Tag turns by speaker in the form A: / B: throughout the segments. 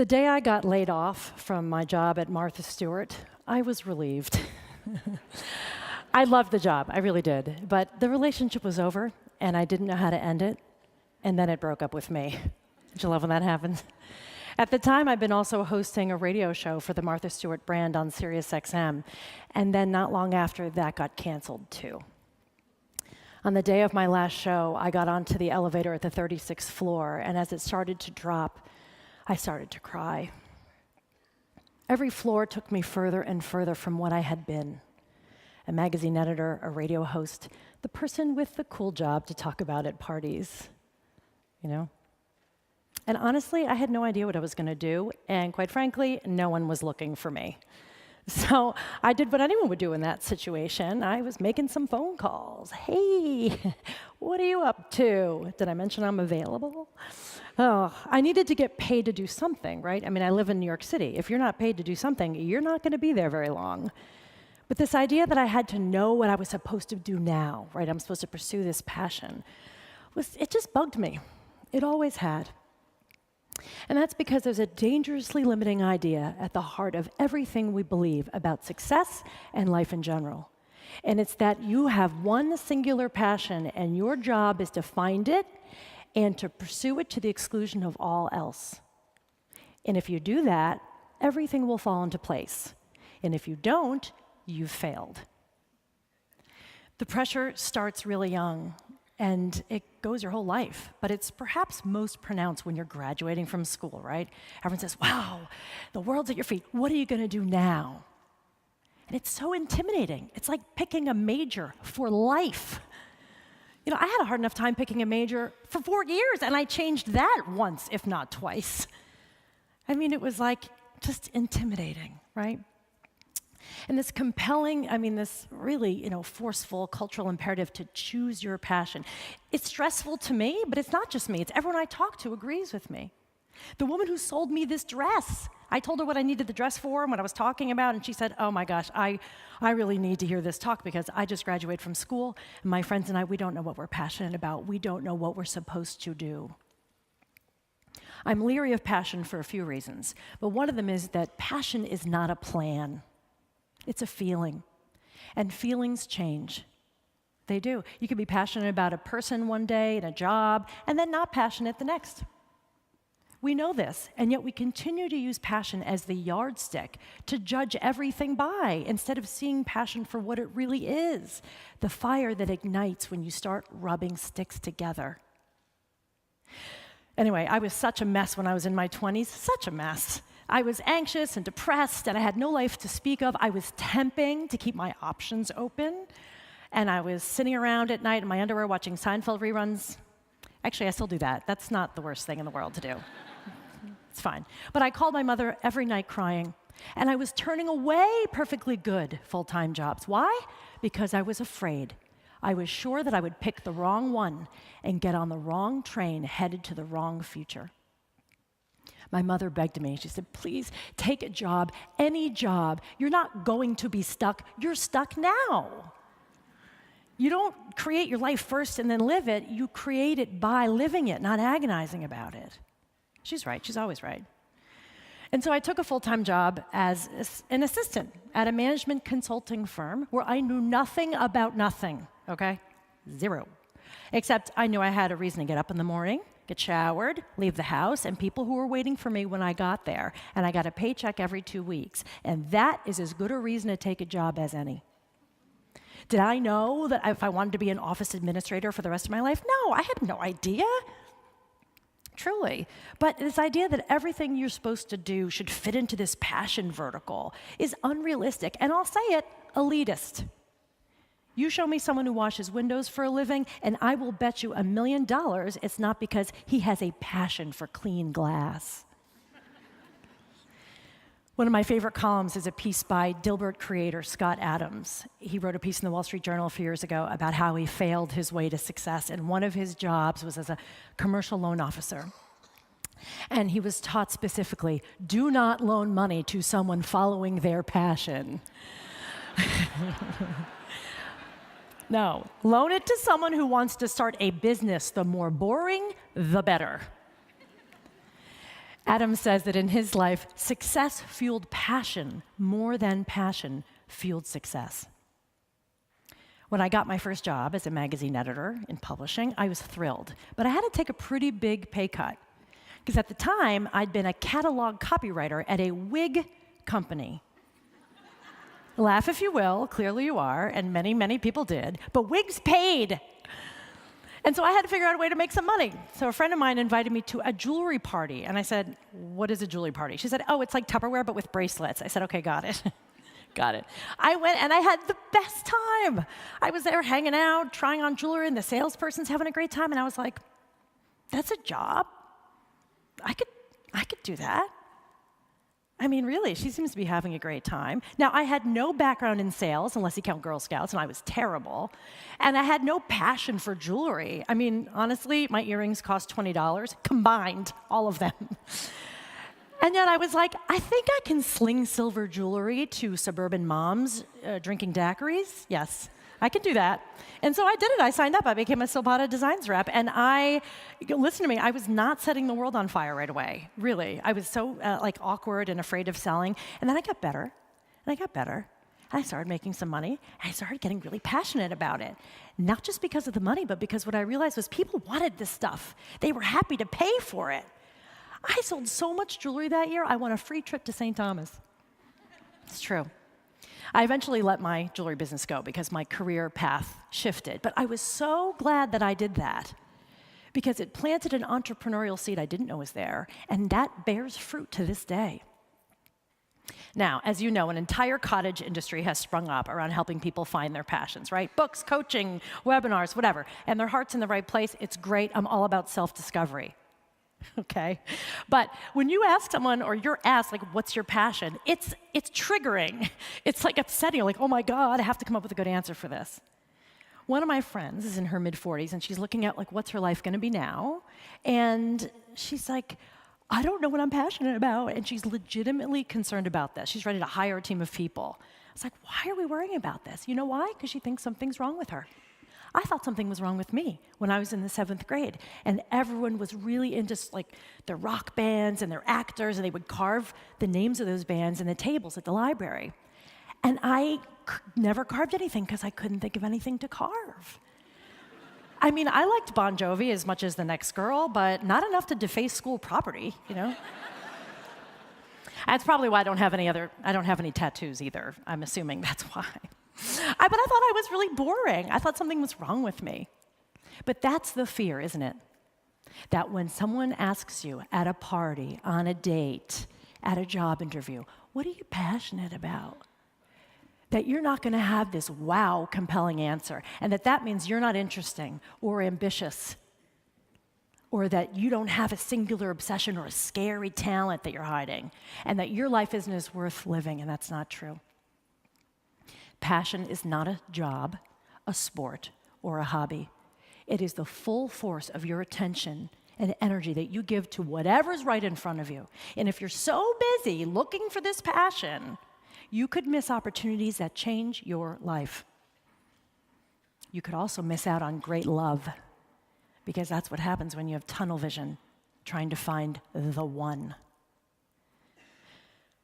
A: The day I got laid off from my job at Martha Stewart, I was relieved. I loved the job, I really did. But the relationship was over, and I didn't know how to end it, and then it broke up with me. Don't you love when that happens? At the time, I'd been also hosting a radio show for the Martha Stewart brand on SiriusXM, and then not long after, that got canceled too. On the day of my last show, I got onto the elevator at the 36th floor, and as it started to drop, I started to cry. Every floor took me further and further from what I had been. A magazine editor, a radio host, the person with the cool job to talk about at parties, you know? And honestly, I had no idea what I was gonna do, and quite frankly, no one was looking for me. So I did what anyone would do in that situation. I was making some phone calls. Hey, what are you up to? Did I mention I'm available? Oh, I needed to get paid to do something, right? I mean, I live in New York City. If you're not paid to do something, you're not gonna be there very long. But this idea that I had to know what I was supposed to do now, right? I'm supposed to pursue this passion, it just bugged me. It always had. And that's because there's a dangerously limiting idea at the heart of everything we believe about success and life in general. And it's that you have one singular passion, and your job is to find it and to pursue it to the exclusion of all else. And if you do that, everything will fall into place. And if you don't, you've failed. The pressure starts really young, and it goes your whole life, but it's perhaps most pronounced when you're graduating from school, right? Everyone says, wow, the world's at your feet. What are you gonna do now? And it's so intimidating. It's like picking a major for life. You know, I had a hard enough time picking a major for 4 years, and I changed that once, if not twice. I mean, it was like just intimidating, right? And this compelling, this really, forceful cultural imperative to choose your passion. It's stressful to me, but it's not just me. It's everyone I talk to agrees with me. The woman who sold me this dress, I told her what I needed the dress for and what I was talking about, and she said, oh my gosh, I really need to hear this talk because I just graduated from school, and my friends and I, we don't know what we're passionate about. We don't know what we're supposed to do. I'm leery of passion for a few reasons, but one of them is that passion is not a plan. It's a feeling, and feelings change. They do. You could be passionate about a person one day and a job, and then not passionate the next. We know this, and yet we continue to use passion as the yardstick to judge everything by, instead of seeing passion for what it really is, the fire that ignites when you start rubbing sticks together. Anyway, I was such a mess when I was in my 20s, such a mess. I was anxious and depressed, and I had no life to speak of. I was temping to keep my options open, and I was sitting around at night in my underwear watching Seinfeld reruns. Actually, I still do that. That's not the worst thing in the world to do. It's fine. But I called my mother every night crying, and I was turning away perfectly good full-time jobs. Why? Because I was afraid. I was sure that I would pick the wrong one and get on the wrong train headed to the wrong future. My mother begged me. She said, please take a job, any job. You're not going to be stuck. You're stuck now. You don't create your life first and then live it. You create it by living it, not agonizing about it. She's right. She's always right. And so I took a full-time job as an assistant at a management consulting firm where I knew nothing about nothing, okay? Zero. Except I knew I had a reason to get up in the morning, get showered, leave the house, and people who were waiting for me when I got there. And I got a paycheck every 2 weeks. And that is as good a reason to take a job as any. Did I know that if I wanted to be an office administrator for the rest of my life? No, I had no idea. Truly. But this idea that everything you're supposed to do should fit into this passion vertical is unrealistic, and I'll say it, elitist. You show me someone who washes windows for a living, and I will bet you $1 million it's not because he has a passion for clean glass. One of my favorite columns is a piece by Dilbert creator Scott Adams. He wrote a piece in the Wall Street Journal a few years ago about how he failed his way to success, and one of his jobs was as a commercial loan officer. And he was taught specifically, do not loan money to someone following their passion. No, loan it to someone who wants to start a business. The more boring, the better. Adam says that in his life, success fueled passion more than passion fueled success. When I got my first job as a magazine editor in publishing, I was thrilled. But I had to take a pretty big pay cut. Because at the time, I'd been a catalog copywriter at a wig company. Laugh if you will, clearly you are, and many, many people did. But wigs paid. And so I had to figure out a way to make some money. So a friend of mine invited me to a jewelry party. And I said, what is a jewelry party? She said, oh, it's like Tupperware, but with bracelets. I said, okay, got it. Got it. I went and I had the best time. I was there hanging out, trying on jewelry, and the salesperson's having a great time. And I was like, that's a job. I could do that. I mean, really, she seems to be having a great time. Now, I had no background in sales, unless you count Girl Scouts, and I was terrible. And I had no passion for jewelry. I mean, honestly, my earrings cost $20, combined, all of them. And yet I was like, I think I can sling silver jewelry to suburban moms drinking daiquiris. Yes, I can do that. And so I did it. I signed up. I became a Silvata Designs rep. And listen to me, I was not setting the world on fire right away, really. I was so awkward and afraid of selling. And then I got better, and I got better. And I started making some money, and I started getting really passionate about it. Not just because of the money, but because what I realized was people wanted this stuff. They were happy to pay for it. I sold so much jewelry that year, I won a free trip to St. Thomas. It's true. I eventually let my jewelry business go because my career path shifted. But I was so glad that I did that because it planted an entrepreneurial seed I didn't know was there, and that bears fruit to this day. Now, as you know, an entire cottage industry has sprung up around helping people find their passions, right? Books, coaching, webinars, whatever. And their heart's in the right place. It's great. I'm all about self-discovery. Okay? But when you ask someone, or you're asked, like, what's your passion? It's triggering. It's like upsetting. Like, oh my God, I have to come up with a good answer for this. One of my friends is in her mid-40s, and she's looking at, like, what's her life going to be now? And she's like, I don't know what I'm passionate about. And she's legitimately concerned about this. She's ready to hire a team of people. I was like, why are we worrying about this? You know why? Because she thinks something's wrong with her. I thought something was wrong with me when I was in the 7th grade. And everyone was really into like their rock bands and their actors, and they would carve the names of those bands in the tables at the library. And I never carved anything because I couldn't think of anything to carve. I mean, I liked Bon Jovi as much as the next girl, but not enough to deface school property, you know? That's probably why I don't have any tattoos either. I'm assuming that's why. But I thought I was really boring. I thought something was wrong with me. But that's the fear, isn't it? That when someone asks you at a party, on a date, at a job interview, what are you passionate about? That you're not going to have this wow, compelling answer, and that means you're not interesting or ambitious, or that you don't have a singular obsession or a scary talent that you're hiding, and that your life isn't as worth living, and that's not true. Passion is not a job, a sport, or a hobby. It is the full force of your attention and energy that you give to whatever's right in front of you. And if you're so busy looking for this passion, you could miss opportunities that change your life. You could also miss out on great love, because that's what happens when you have tunnel vision, trying to find the one.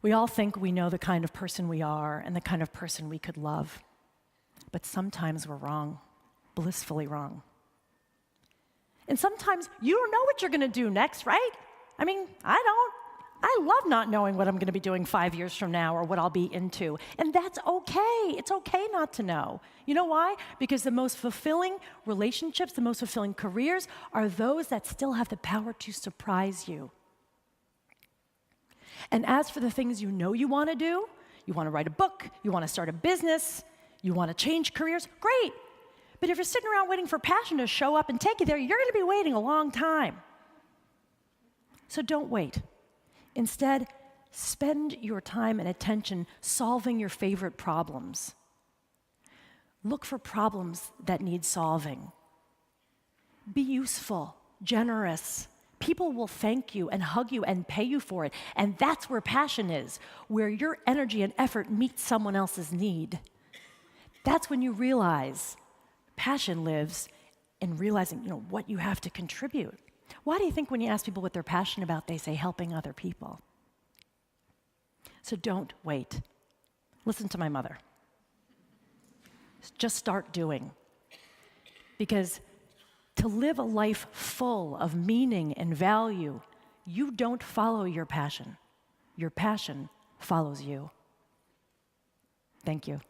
A: We all think we know the kind of person we are and the kind of person we could love. But sometimes we're wrong, blissfully wrong. And sometimes you don't know what you're going to do next, right? I mean, I don't. I love not knowing what I'm going to be doing 5 years from now or what I'll be into. And that's okay. It's okay not to know. You know why? Because the most fulfilling relationships, the most fulfilling careers are those that still have the power to surprise you. And as for the things you know you want to do, you want to write a book, you want to start a business, you want to change careers, great. But if you're sitting around waiting for passion to show up and take you there, you're going to be waiting a long time. So don't wait. Instead, spend your time and attention solving your favorite problems. Look for problems that need solving. Be useful, generous. People will thank you and hug you and pay you for it. And that's where passion is, where your energy and effort meet someone else's need. That's when you realize passion lives in realizing, what you have to contribute. Why do you think when you ask people what they're passionate about, they say helping other people? So don't wait. Listen to my mother. Just start doing. Because to live a life full of meaning and value, you don't follow your passion. Your passion follows you. Thank you.